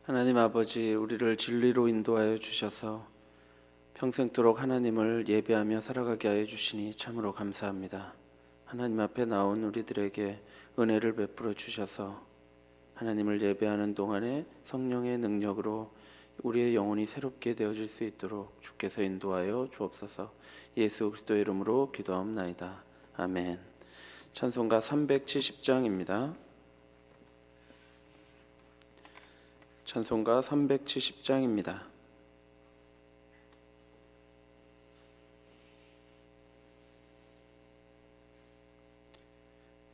하나님 아버지, 우리를 진리로 인도하여 주셔서 평생토록 하나님을 예배하며 살아가게 하여 주시니 참으로 감사합니다. 하나님 앞에 나온 우리들에게 은혜를 베풀어 주셔서 하나님을 예배하는 동안에 성령의 능력으로 우리의 영혼이 새롭게 되어질 수 있도록 주께서 인도하여 주옵소서. 예수 그리스도의 이름으로 기도하옵나이다. 아멘. 찬송가 370장입니다. 찬송가 370장입니다.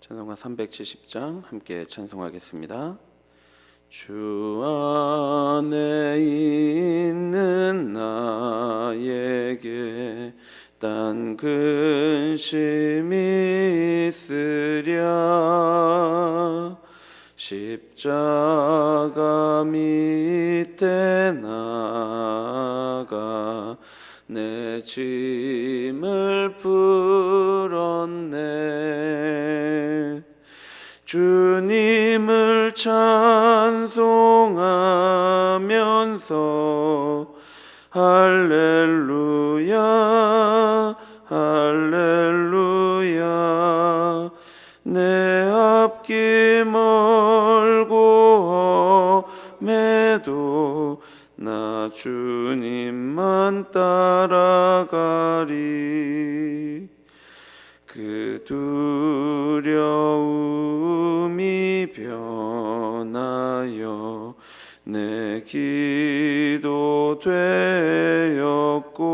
찬송가 370장 함께 찬송하겠습니다. 주 안에 있는 나에게 딴 근심이 있으랴. 십자가 밑에 나가 내 짐을 풀었네. 주님을 찬송하면서 할렐루야 할렐루야. 내 앞길 멀고 험해도 나 주님만 따라가리. 그 두려움이 변하여 내 기도 되었고,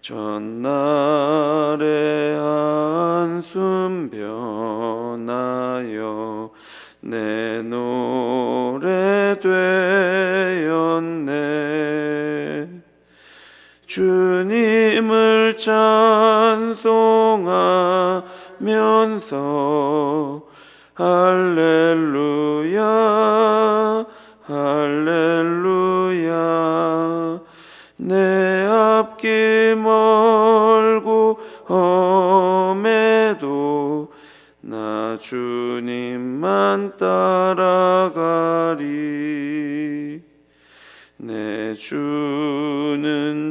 전날의 한숨 변하여 내 노래 되었네. 주님을 찬송하면서 할렐루야 할렐루야. 내 앞길 멀고 험해도 나 주님만 따라가리. 내 주는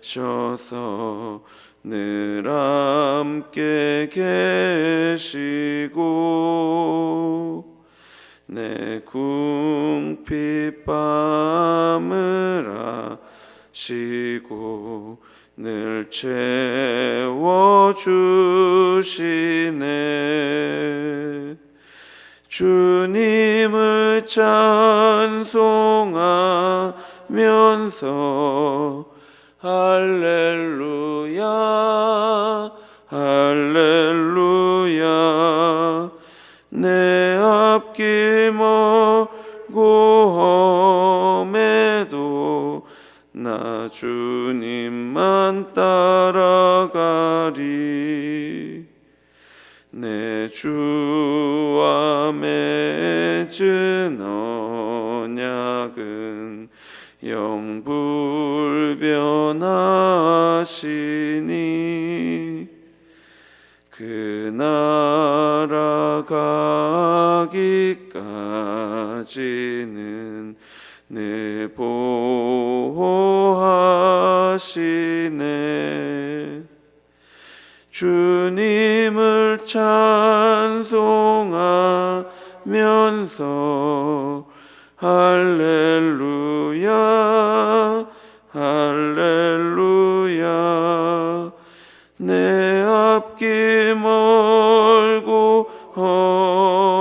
자비하셔서 늘 함께 계시고, 내 궁핍 밤을 아시고 늘 채워주시네. 주님을 찬송하면서 할렐루야 할렐루야. 내 앞길 멀고 험해도 나 주님만 따라가리. 내 주와 맺은 언약은 영불변하시니, 그 나라 가기까지는 내 보호하시네. 주님을 찬송하면서 할렐루야 할렐루야. 내 앞길 멀고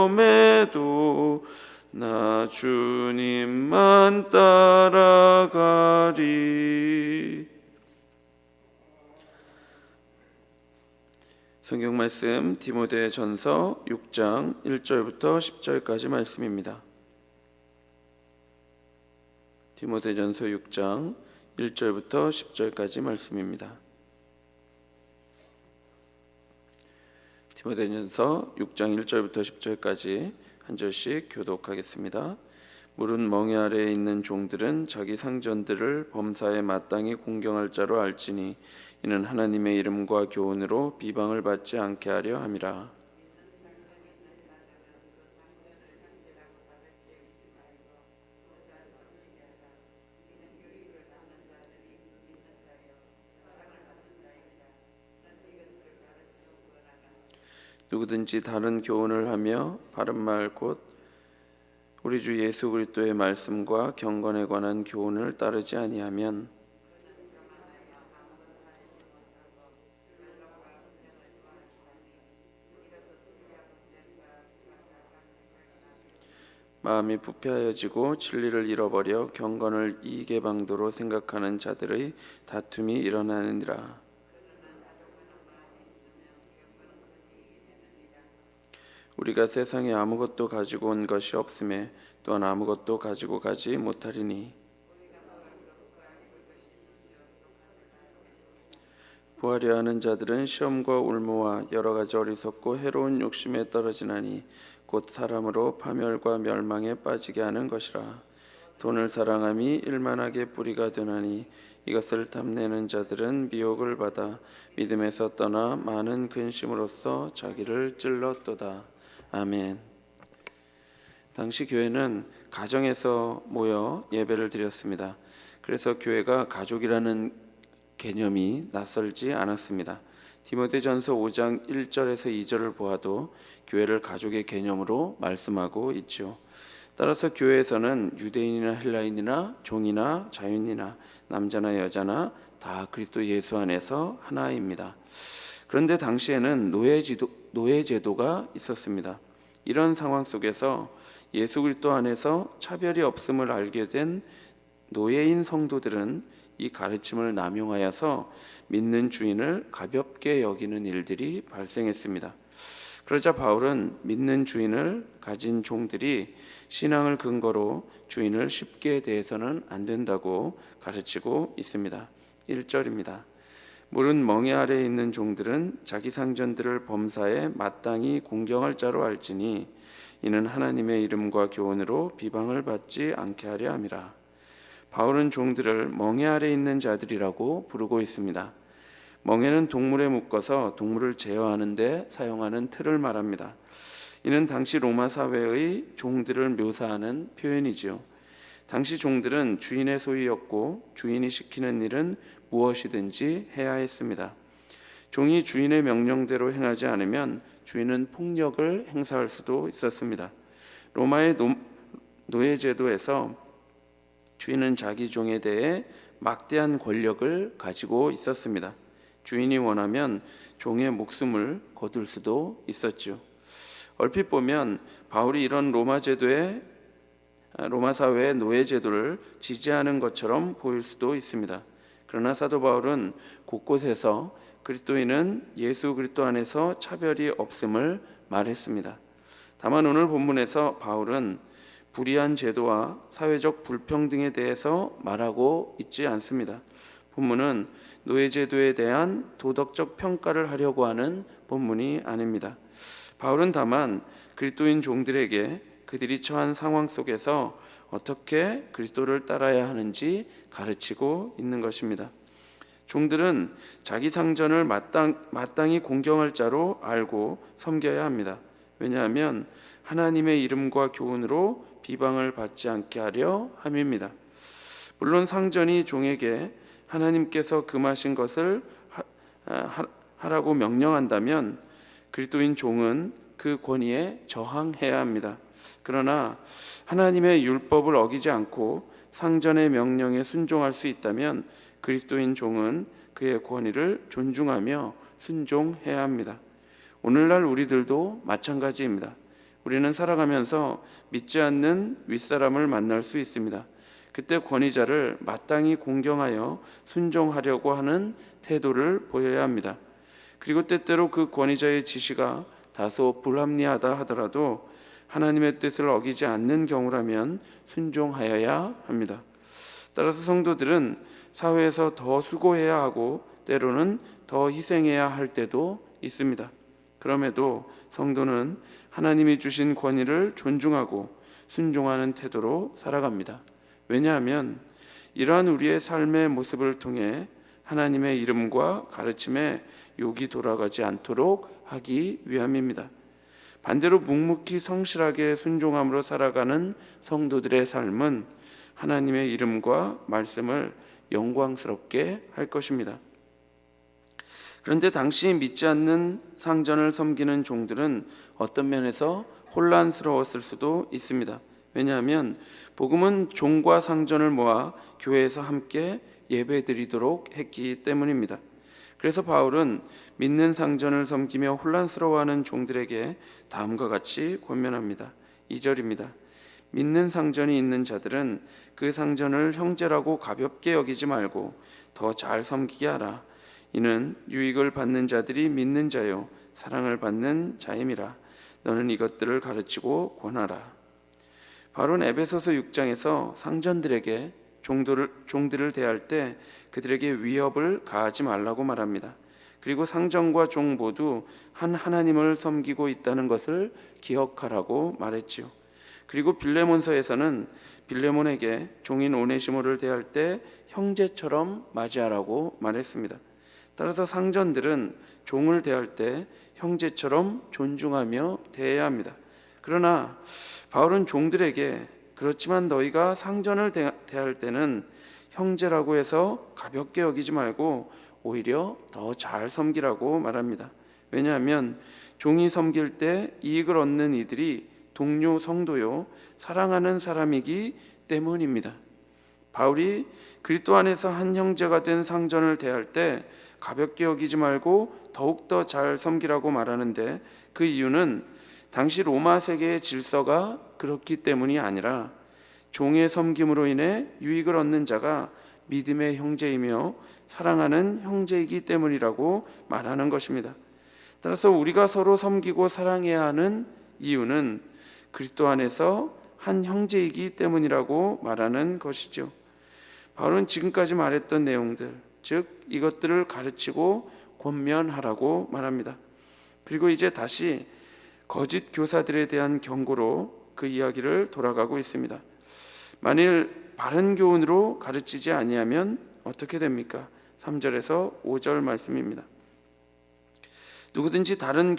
험해도 나 주님만 따라가리. 성경 말씀 디모데전서 6장 1절부터 10절까지 말씀입니다. 디모데전서 6장 1절부터 10절까지 말씀입니다. 디모데전서 6장 1절부터 10절까지 한 절씩 교독하겠습니다. 물은 멍에 아래에 있는 종들은 자기 상전들을 범사에 마땅히 공경할 자로 알지니 이는 하나님의 이름과 교훈으로 비방을 받지 않게 하려 함이라. 누구든지 다른 교훈을 하며 바른 말 곧 우리 주 예수 그리스도의 말씀과 경건에 관한 교훈을 따르지 아니하면 마음이 부패하여지고 진리를 잃어버려 경건을 이익의 방도로 생각하는 자들의 다툼이 일어나느니라. 우리가 세상에 아무것도 가지고 온 것이 없음에 또한 아무것도 가지고 가지 못하리니 부하려 하는 자들은 시험과 울무와 여러 가지 어리석고 해로운 욕심에 떨어지나니 곧 사람으로 파멸과 멸망에 빠지게 하는 것이라. 돈을 사랑함이 일만하게 뿌리가 되나니 이것을 탐내는 자들은 미혹을 받아 믿음에서 떠나 많은 근심으로써 자기를 찔렀도다. 아멘. 당시 교회는 가정에서 모여 예배를 드렸습니다. 그래서 교회가 가족이라는 개념이 낯설지 않았습니다. 디모데전서 5장 1절에서 2절을 보아도 교회를 가족의 개념으로 말씀하고 있죠. 따라서 교회에서는 유대인이나 헬라인이나 종이나 자유인이나 남자나 여자나 다 그리스도 예수 안에서 하나입니다. 그런데 당시에는 노예 제도가 있었습니다. 이런 상황 속에서 예수 그리스도 안에서 차별이 없음을 알게 된 노예인 성도들은 이 가르침을 남용하여서 믿는 주인을 가볍게 여기는 일들이 발생했습니다. 그러자 바울은 믿는 주인을 가진 종들이 신앙을 근거로 주인을 쉽게 대해서는 안 된다고 가르치고 있습니다. 1절입니다. 물은 멍에 아래에 있는 종들은 자기 상전들을 범사에 마땅히 공경할 자로 알지니 이는 하나님의 이름과 교훈으로 비방을 받지 않게 하려 함이라. 바울은 종들을 멍에 아래 있는 자들이라고 부르고 있습니다. 멍에는 동물에 묶어서 동물을 제어하는 데 사용하는 틀을 말합니다. 이는 당시 로마 사회의 종들을 묘사하는 표현이지요. 당시 종들은 주인의 소유였고 주인이 시키는 일은 무엇이든지 해야 했습니다. 종이 주인의 명령대로 행하지 않으면 주인은 폭력을 행사할 수도 있었습니다. 로마의 노예 제도에서 주인은 자기 종에 대해 막대한 권력을 가지고 있었습니다. 주인이 원하면 종의 목숨을 거둘 수도 있었죠. 얼핏 보면 바울이 이런 로마 사회의 노예 제도를 지지하는 것처럼 보일 수도 있습니다. 그러나 사도 바울은 곳곳에서 그리스도인은 예수 그리스도 안에서 차별이 없음을 말했습니다. 다만 오늘 본문에서 바울은 불의한 제도와 사회적 불평등에 대해서 말하고 있지 않습니다. 본문은 노예제도에 대한 도덕적 평가를 하려고 하는 본문이 아닙니다. 바울은 다만 그리스도인 종들에게 그들이 처한 상황 속에서 어떻게 그리스도를 따라야 하는지 가르치고 있는 것입니다. 종들은 자기 상전을 마땅히 공경할 자로 알고 섬겨야 합니다. 왜냐하면 하나님의 이름과 교훈으로 비방을 받지 않게 하려 함입니다. 물론 상전이 종에게 하나님께서 금하신 것을 하라고 명령한다면 그리스도인 종은 그 권위에 저항해야 합니다. 그러나 하나님의 율법을 어기지 않고 상전의 명령에 순종할 수 있다면 그리스도인 종은 그의 권위를 존중하며 순종해야 합니다. 오늘날 우리들도 마찬가지입니다. 우리는 살아가면서 믿지 않는 윗사람을 만날 수 있습니다. 그때 권위자를 마땅히 공경하여 순종하려고 하는 태도를 보여야 합니다. 그리고 때때로 그 권위자의 지시가 다소 불합리하다 하더라도 하나님의 뜻을 어기지 않는 경우라면 순종하여야 합니다. 따라서 성도들은 사회에서 더 수고해야 하고 때로는 더 희생해야 할 때도 있습니다. 그럼에도 성도는 하나님이 주신 권위를 존중하고 순종하는 태도로 살아갑니다. 왜냐하면 이러한 우리의 삶의 모습을 통해 하나님의 이름과 가르침에 욕이 돌아가지 않도록 하기 위함입니다. 반대로 묵묵히 성실하게 순종함으로 살아가는 성도들의 삶은 하나님의 이름과 말씀을 영광스럽게 할 것입니다. 그런데 당시 믿지 않는 상전을 섬기는 종들은 어떤 면에서 혼란스러웠을 수도 있습니다. 왜냐하면 복음은 종과 상전을 모아 교회에서 함께 예배드리도록 했기 때문입니다. 그래서 바울은 믿는 상전을 섬기며 혼란스러워하는 종들에게 다음과 같이 권면합니다. 2절입니다. 믿는 상전이 있는 자들은 그 상전을 형제라고 가볍게 여기지 말고 더 잘 섬기게 하라. 이는 유익을 받는 자들이 믿는 자요 사랑을 받는 자임이라. 너는 이것들을 가르치고 권하라. 바로는 에베소서 6장에서 상전들에게 종들을 대할 때 그들에게 위협을 가하지 말라고 말합니다. 그리고 상전과 종 모두 한 하나님을 섬기고 있다는 것을 기억하라고 말했지요. 그리고 빌레몬서에서는 빌레몬에게 종인 오네시모를 대할 때 형제처럼 맞이하라고 말했습니다. 따라서 상전들은 종을 대할 때 형제처럼 존중하며 대해야 합니다. 그러나 바울은 종들에게 그렇지만 너희가 상전을 대할 때는 형제라고 해서 가볍게 여기지 말고 오히려 더 잘 섬기라고 말합니다. 왜냐하면 종이 섬길 때 이익을 얻는 이들이 동료 성도요 사랑하는 사람이기 때문입니다. 바울이 그리스도 안에서 한 형제가 된 상전을 대할 때 가볍게 여기지 말고 더욱더 잘 섬기라고 말하는데 그 이유는 당시 로마 세계의 질서가 그렇기 때문이 아니라 종의 섬김으로 인해 유익을 얻는 자가 믿음의 형제이며 사랑하는 형제이기 때문이라고 말하는 것입니다. 따라서 우리가 서로 섬기고 사랑해야 하는 이유는 그리스도 안에서 한 형제이기 때문이라고 말하는 것이죠. 바울은 지금까지 말했던 내용들, 즉 이것들을 가르치고 권면하라고 말합니다. 그리고 이제 다시 거짓 교사들에 대한 경고로 그 이야기를 돌아가고 있습니다. 만일 바른 교훈으로 가르치지 아니하면 어떻게 됩니까? 3절에서 5절 말씀입니다. 누구든지 다른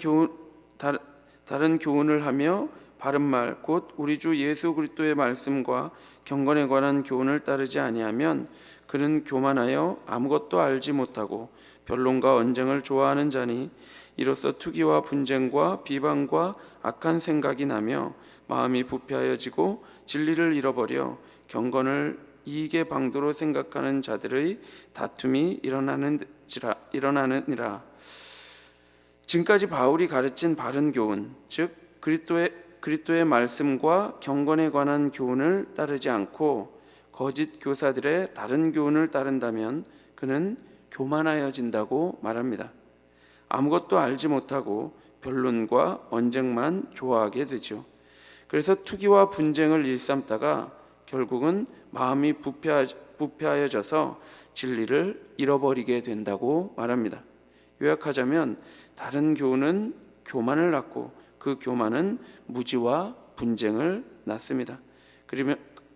교훈을 하며 바른 말 곧 우리 주 예수 그리스도의 말씀과 경건에 관한 교훈을 따르지 아니하면 그는 교만하여 아무것도 알지 못하고 변론과 언쟁을 좋아하는 자니 이로써 투기와 분쟁과 비방과 악한 생각이 나며 마음이 부패하여지고 진리를 잃어버려 경건을 이익의 방도로 생각하는 자들의 다툼이 일어나느니라. 지금까지 바울이 가르친 바른 교훈, 즉 그리스도의 말씀과 경건에 관한 교훈을 따르지 않고 거짓 교사들의 다른 교훈을 따른다면 그는 교만하여진다고 말합니다. 아무것도 알지 못하고 변론과 언쟁만 좋아하게 되죠. 그래서 투기와 분쟁을 일삼다가 결국은 마음이 부패하여져서 진리를 잃어버리게 된다고 말합니다. 요약하자면 다른 교훈은 교만을 낳고 그 교만은 무지와 분쟁을 낳습니다.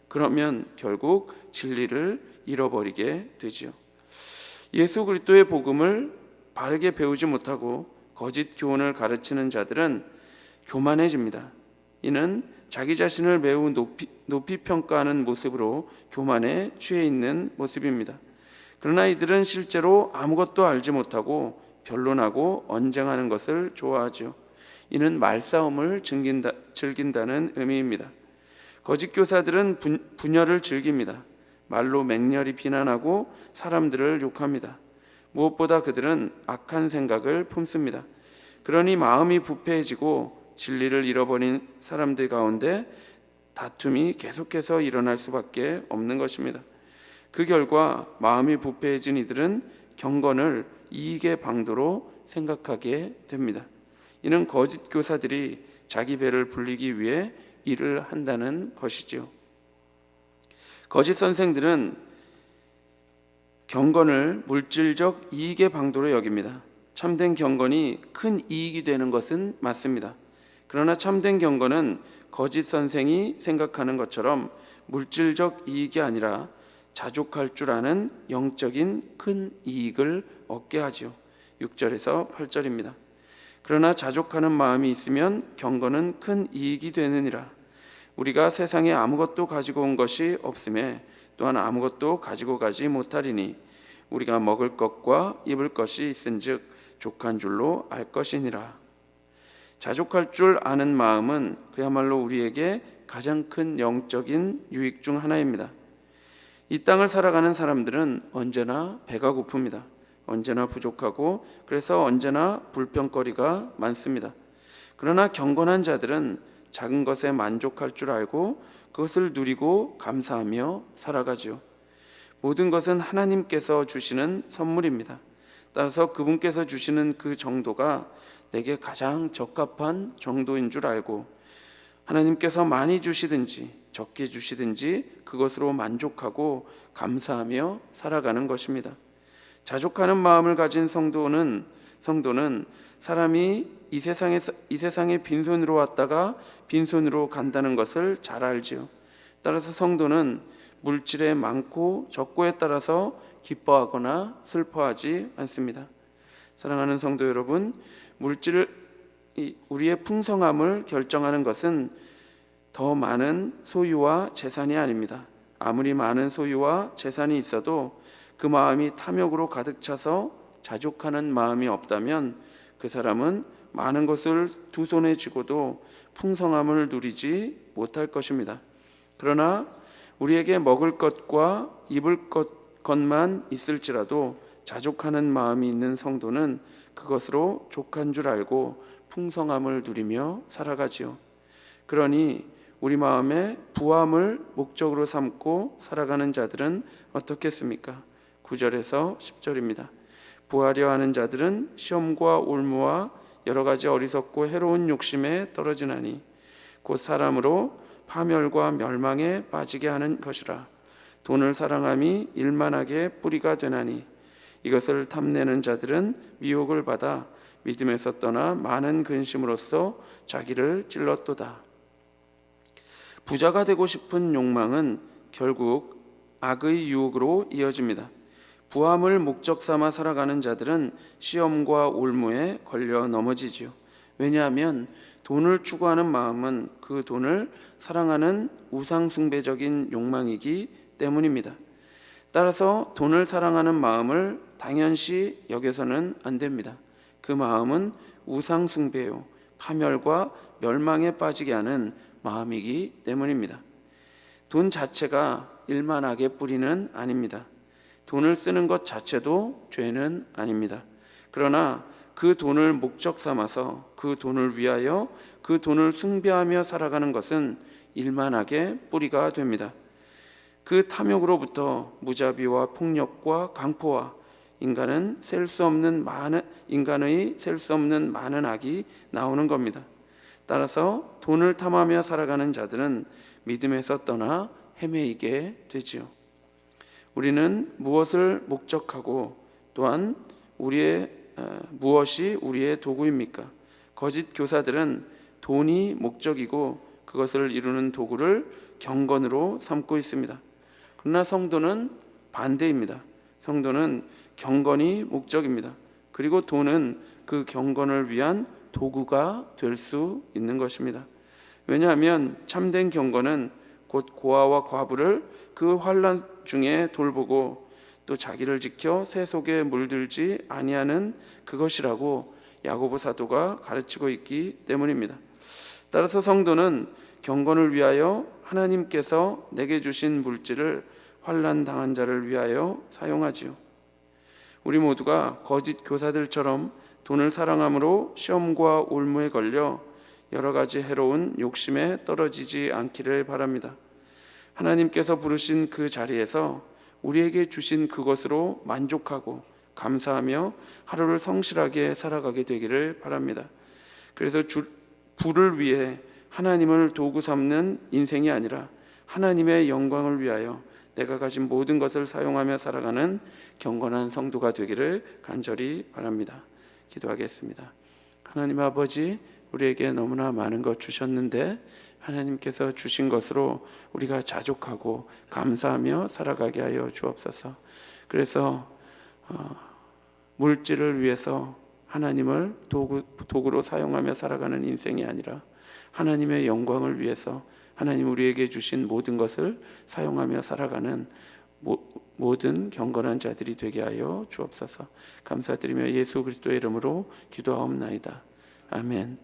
그러면 결국 진리를 잃어버리게 되지요. 예수 그리스도의 복음을 바르게 배우지 못하고 거짓 교훈을 가르치는 자들은 교만해집니다. 이는 자기 자신을 매우 높이 평가하는 모습으로 교만에 취해 있는 모습입니다. 그러나 이들은 실제로 아무것도 알지 못하고 변론하고 언쟁하는 것을 좋아하죠. 이는 말싸움을 즐긴다는 의미입니다. 거짓 교사들은 분열을 즐깁니다. 말로 맹렬히 비난하고 사람들을 욕합니다. 무엇보다 그들은 악한 생각을 품습니다. 그러니 마음이 부패해지고 진리를 잃어버린 사람들 가운데 다툼이 계속해서 일어날 수밖에 없는 것입니다. 그 결과 마음이 부패해진 이들은 경건을 이익의 방도로 생각하게 됩니다. 이는 거짓 교사들이 자기 배를 불리기 위해 일을 한다는 것이지요. 거짓 선생들은 경건을 물질적 이익의 방도로 여깁니다. 참된 경건이 큰 이익이 되는 것은 맞습니다. 그러나 참된 경건은 거짓 선생이 생각하는 것처럼 물질적 이익이 아니라 자족할 줄 아는 영적인 큰 이익을 얻게 하지요. 6절에서 8절입니다. 그러나 자족하는 마음이 있으면 경건은 큰 이익이 되느니라. 우리가 세상에 아무것도 가지고 온 것이 없음에 또한 아무것도 가지고 가지 못하리니 우리가 먹을 것과 입을 것이 있은즉 족한 줄로 알 것이니라. 자족할 줄 아는 마음은 그야말로 우리에게 가장 큰 영적인 유익 중 하나입니다. 이 땅을 살아가는 사람들은 언제나 배가 고픕니다. 언제나 부족하고 그래서 언제나 불평거리가 많습니다. 그러나 경건한 자들은 작은 것에 만족할 줄 알고 그것을 누리고 감사하며 살아가지요. 모든 것은 하나님께서 주시는 선물입니다. 따라서 그분께서 주시는 그 정도가 내게 가장 적합한 정도인 줄 알고 하나님께서 많이 주시든지 적게 주시든지 그것으로 만족하고 감사하며 살아가는 것입니다. 자족하는 마음을 가진 성도는 사람이 이 세상에 빈손으로 왔다가 빈손으로 간다는 것을 잘 알지요. 따라서 성도는 물질에 많고 적고에 따라서 기뻐하거나 슬퍼하지 않습니다. 사랑하는 성도 여러분, 우리의 풍성함을 결정하는 것은 더 많은 소유와 재산이 아닙니다. 아무리 많은 소유와 재산이 있어도 그 마음이 탐욕으로 가득 차서 자족하는 마음이 없다면 그 사람은 많은 것을 두 손에 쥐고도 풍성함을 누리지 못할 것입니다. 그러나 우리에게 먹을 것과 입을 것만 있을지라도 자족하는 마음이 있는 성도는 그것으로 족한 줄 알고 풍성함을 누리며 살아가지요. 그러니 우리 마음에 부함을 목적으로 삼고 살아가는 자들은 어떻겠습니까? 9절에서 10절입니다. 부하려 하는 자들은 시험과 올무와 여러 가지 어리석고 해로운 욕심에 떨어지나니 곧 사람으로 파멸과 멸망에 빠지게 하는 것이라. 돈을 사랑함이 일만하게 뿌리가 되나니 이것을 탐내는 자들은 미혹을 받아 믿음에서 떠나 많은 근심으로써 자기를 찔렀도다. 부자가 되고 싶은 욕망은 결국 악의 유혹으로 이어집니다. 부함을 목적 삼아 살아가는 자들은 시험과 올무에 걸려 넘어지지요. 왜냐하면 돈을 추구하는 마음은 그 돈을 사랑하는 우상숭배적인 욕망이기 때문입니다. 따라서 돈을 사랑하는 마음을 당연시 여겨서는 안 됩니다. 그 마음은 우상숭배요, 파멸과 멸망에 빠지게 하는 마음이기 때문입니다. 돈 자체가 일만하게 뿌리는 아닙니다. 돈을 쓰는 것 자체도 죄는 아닙니다. 그러나 그 돈을 목적 삼아서 그 돈을 위하여 그 돈을 숭배하며 살아가는 것은 일만하게 뿌리가 됩니다. 그 탐욕으로부터 무자비와 폭력과 강포와 인간의 셀 수 없는 많은 악이 나오는 겁니다. 따라서 돈을 탐하며 살아가는 자들은 믿음에서 떠나 헤매이게 되지요. 우리는 무엇을 목적하고 또한 무엇이 우리의 도구입니까? 거짓 교사들은 돈이 목적이고 그것을 이루는 도구를 경건으로 삼고 있습니다. 그러나 성도는 반대입니다. 성도는 경건이 목적입니다. 그리고 돈은 그 경건을 위한 도구가 될 수 있는 것입니다. 왜냐하면 참된 경건은 곧 고아와 과부를 그 환난 중에 돌보고 또 자기를 지켜 새 속에 물들지 아니하는 그것이라고 야고보 사도가 가르치고 있기 때문입니다. 따라서 성도는 경건을 위하여 하나님께서 내게 주신 물질을 환난 당한 자를 위하여 사용하지요. 우리 모두가 거짓 교사들처럼 돈을 사랑함으로 시험과 올무에 걸려 여러 가지 해로운 욕심에 떨어지지 않기를 바랍니다. 하나님께서 부르신 그 자리에서 우리에게 주신 그것으로 만족하고 감사하며 하루를 성실하게 살아가게 되기를 바랍니다. 그래서 부를 위해 하나님을 도구 삼는 인생이 아니라 하나님의 영광을 위하여 내가 가진 모든 것을 사용하며 살아가는 경건한 성도가 되기를 간절히 바랍니다. 기도하겠습니다. 하나님 아버지, 우리에게 너무나 많은 것 주셨는데 하나님께서 주신 것으로 우리가 자족하고 감사하며 살아가게 하여 주옵소서. 그래서 물질을 위해서 하나님을 도구로 사용하며 살아가는 인생이 아니라 하나님의 영광을 위해서 하나님 우리에게 주신 모든 것을 사용하며 살아가는 모든 경건한 자들이 되게 하여 주옵소서. 감사드리며 예수 그리스도의 이름으로 기도하옵나이다. 아멘.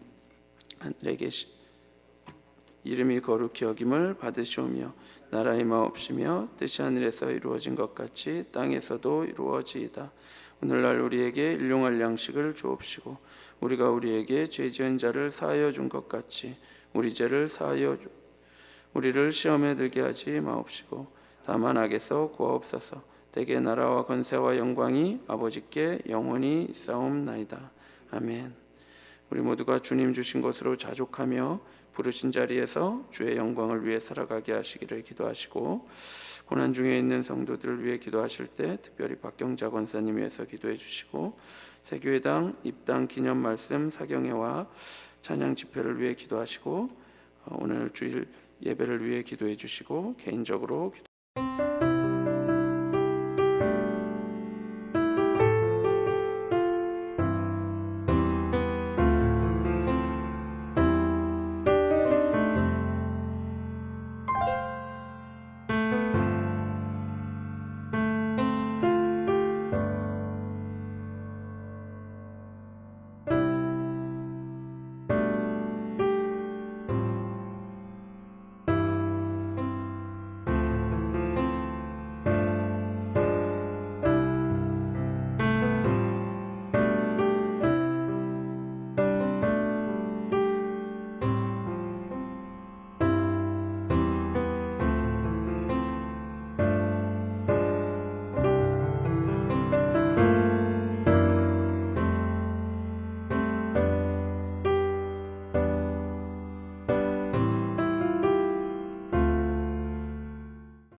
하늘에 계신 이름이 거룩히 여김을 받으시오며 나라의 마옵시며 뜻이 하늘에서 이루어진 것 같이 땅에서도 이루어지이다. 오늘날 우리에게 일용할 양식을 주옵시고 우리가 우리에게 죄 지은 자를 사하여 준 것 같이 우리 죄를 사하여 우리를 시험에 들게 하지 마옵시고 다만 악에서 구하옵소서. 대개 나라와 권세와 영광이 아버지께 영원히 있사옵나이다. 아멘. 우리 모두가 주님 주신 것으로 자족하며 부르신 자리에서 주의 영광을 위해 살아가게 하시기를 기도하시고 고난 중에 있는 성도들을 위해 기도하실 때 특별히 박경자 권사님 위해서 기도해 주시고 세교회당 입당 기념 말씀 사경회와 찬양 집회를 위해 기도하시고 오늘 주일 예배를 위해 기도해 주시고 개인적으로